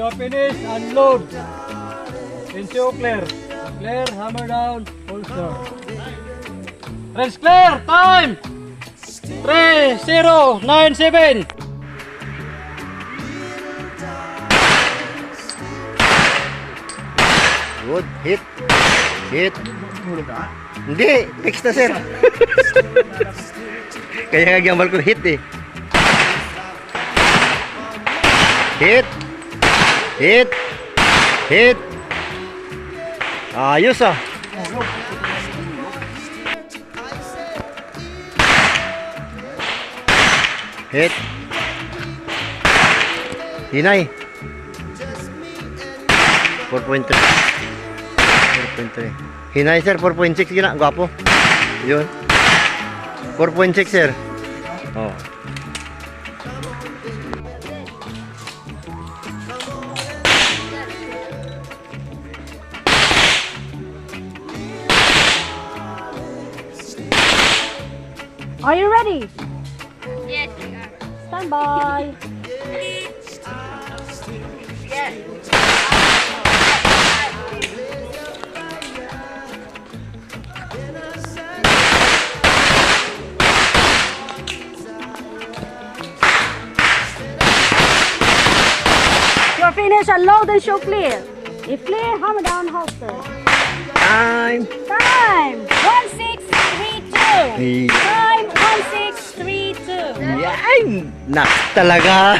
you finish, unload. Ensure clear. Clear, hammer down, holster. Rest clear, time! 3097. Good. Hit. Hit. Hindi. Fix na, sir. Kaya nga gambal ko hit eh. Hit. Hit. Hit. Ayos ah. Hit. Hinay. 4.3. 4.3. Hinay sir, 4.6 gina, gwapo. Yun. 4.6 sir. Oh. Are you ready? Yes, we are. Stand by. You're finished. Unload and show clear. If clear, hammer down holster. Time. Time. 1632. Yeah. Time 1632. Yan. Nak talaga.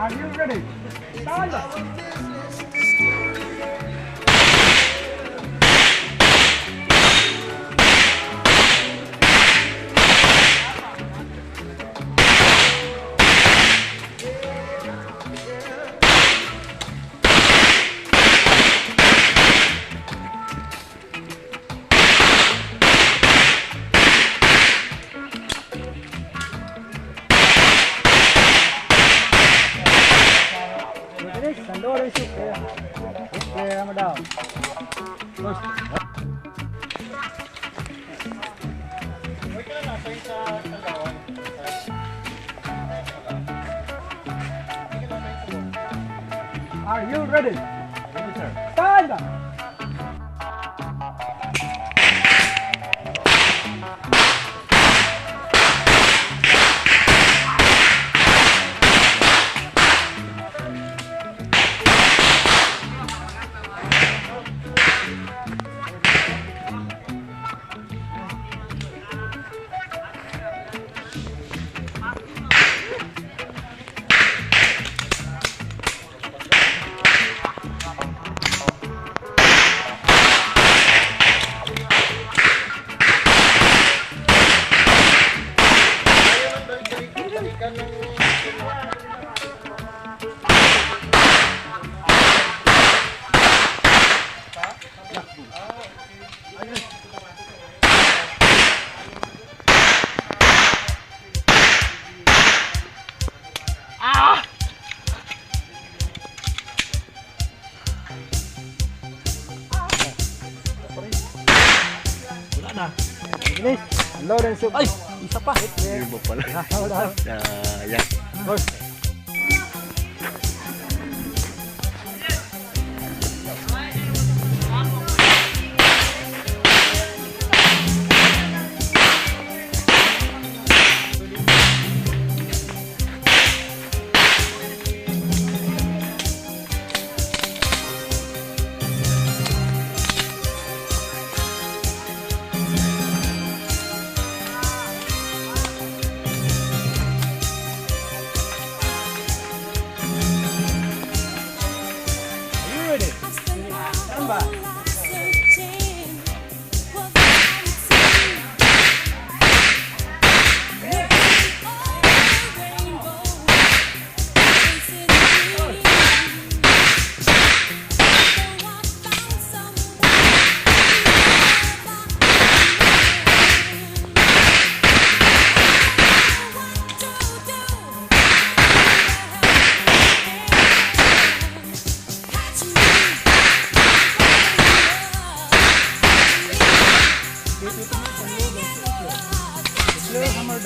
Are you ready? Stand up. Unload and shoot clear. Clear, hammer down. First. Are you ready? Ready, sir. Stand up. Finish. Unload and shoot. Ay, isa pa. Hindi mo pala. Hold on. Yan. First.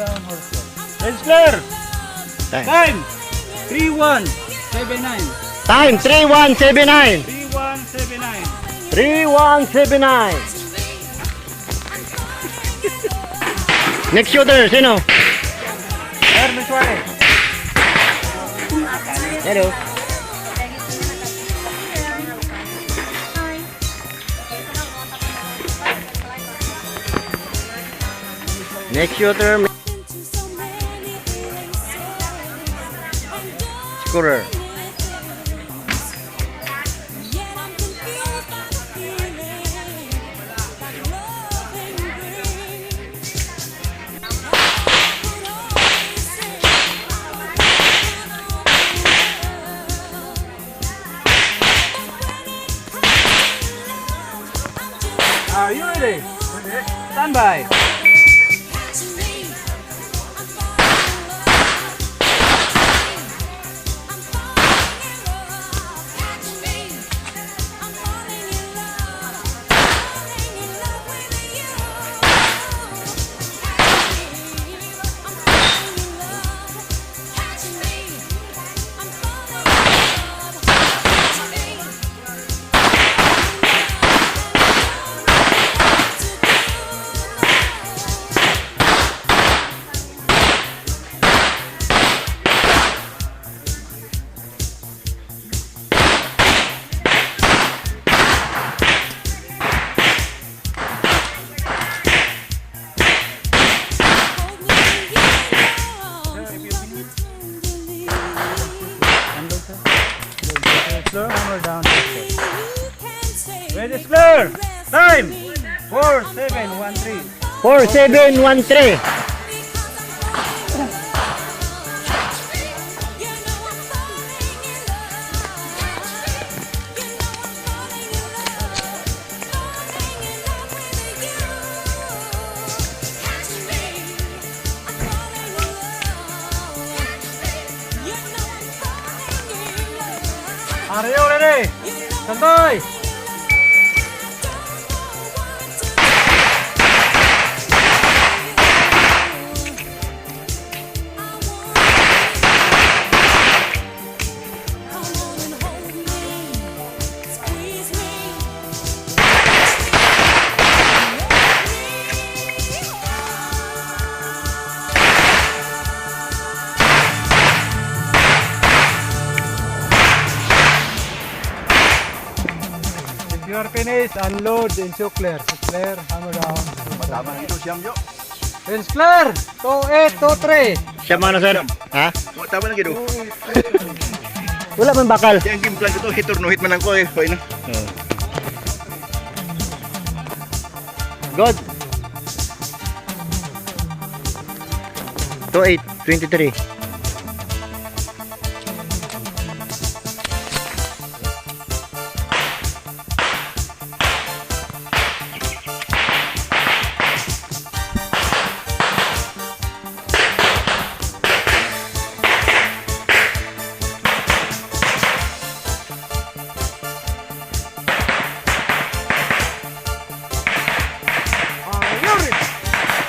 down, horse show. It's clear. Time. Time. 3179. Time, 3179. 3179. 3179. Next shooter, sino? Sir, Miss Wale. Hello. Next shooter. Scorer. Are you ready? Stand by. Slow hammer down. Ready, clear. Time. 4713. 4713. Are you ready? Stand by. If you are finished, unload and show clear. So clear, hammer down. It's clear. 2823. Siya mana sir? Ha? Tama na gido. Wala man bakal. Yang game plan ko hit or no hit man ako eh. Hoy na. Good. 2823.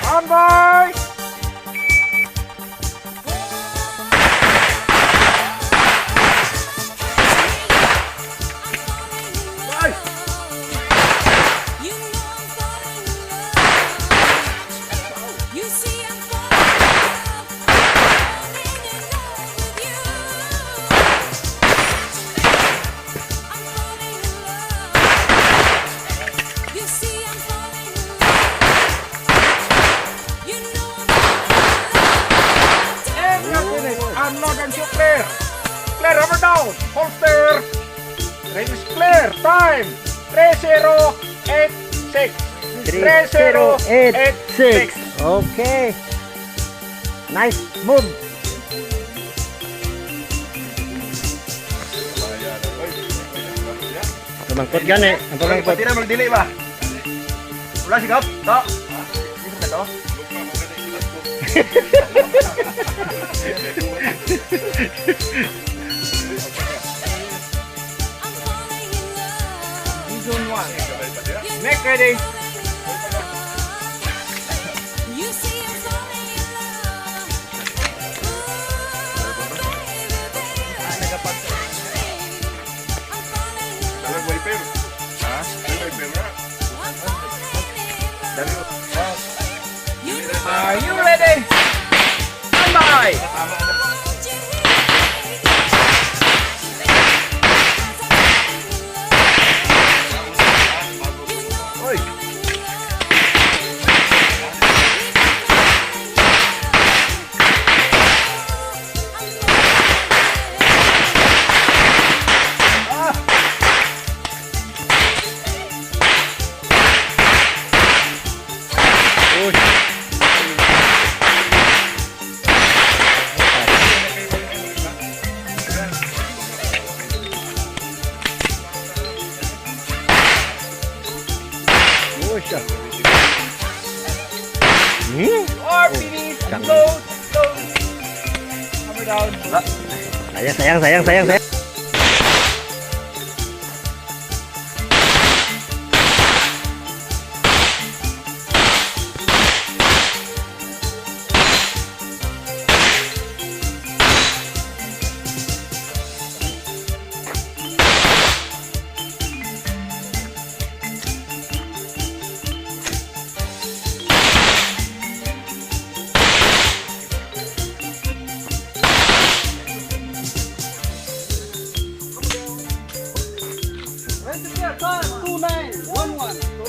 Stand by. Unload and shoot clear. Clear, hammer down. Holster. Range is clear. Time. 3086. 3086. Okay. Nice move. Tumangkot gani. Ang pamangkot. Pati na mag-delay ba? Wala sigap. To. Dito ka to. Zone 1. Make ready. down. Sayang.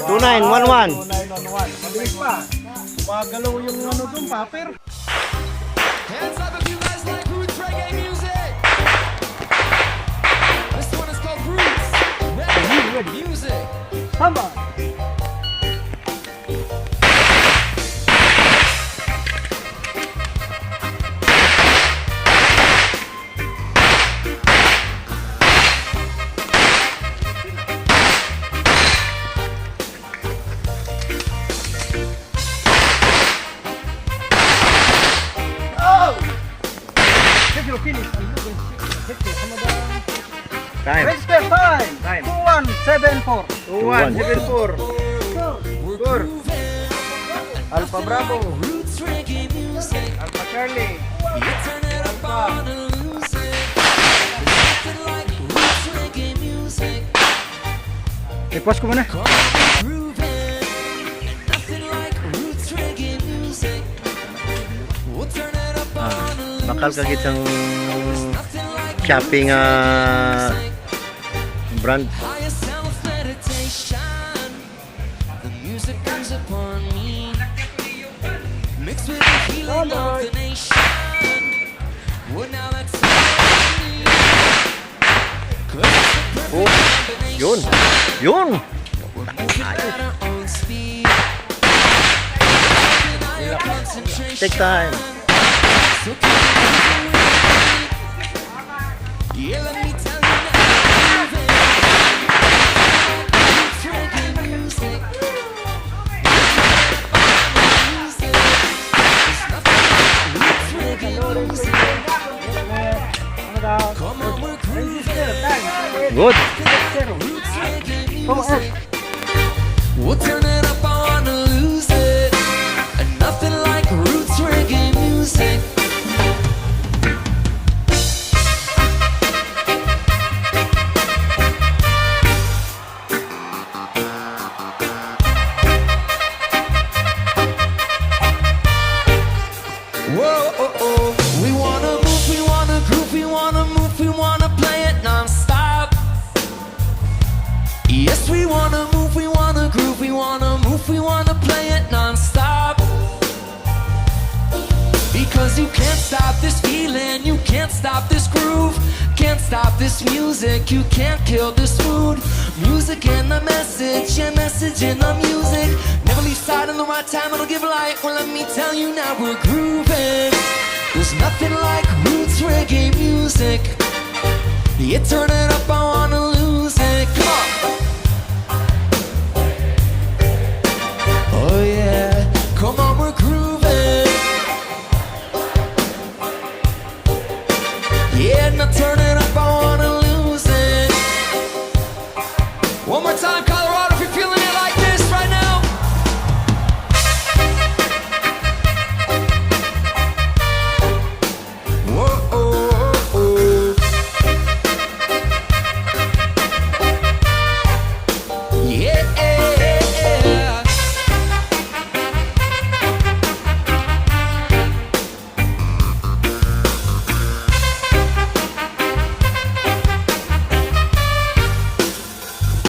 Two nine, one. 911. Mabilis pa. Magalaw yung ano dun, paper. Hands up if you guys like roots reggae music. This one is called Roots Reggae Music. Come on. Time. Register time. Time. 2174. 2174. Score. Alpha Bravo. Roots reggae music. Alpha Charlie. You turn it up on and lose it. Nothing like roots reggae music. I-pause ko muna. Come on, grooving. Nothing like roots reggae music. We'll turn it up on and lose Bakal it. kagit ang Nothing like shopping brand. higher self-meditation. The music comes upon me, mixed with the healing of the nation. Well, now that's me. 'Cause it's the perfect Oh, combination. Yun. We're moving at our own speed. Working on your concentration. Take time. So keep it moving with me. Yeah, let me tell you now. Moving. Roots reggae music. Music. There's nothing like roots reggae music. Come on, we're grooving. Good. Roots reggae music. We'll turn it up, I wanna lose it. And nothing like roots reggae music. Whoa, oh, oh. We wanna move, we wanna groove, we wanna move, we wanna play it non-stop. Yes, we wanna move, we wanna groove, we wanna move, we wanna play it non-stop. Because you can't stop this feeling, you can't stop this groove, can't stop this music, you can't kill this mood. Music and the message, yeah, message in the music. Never leave sight in the right time, it'll give light. Well, let me tell you now, we're grooving. There's nothing like roots reggae music. You turn it up, I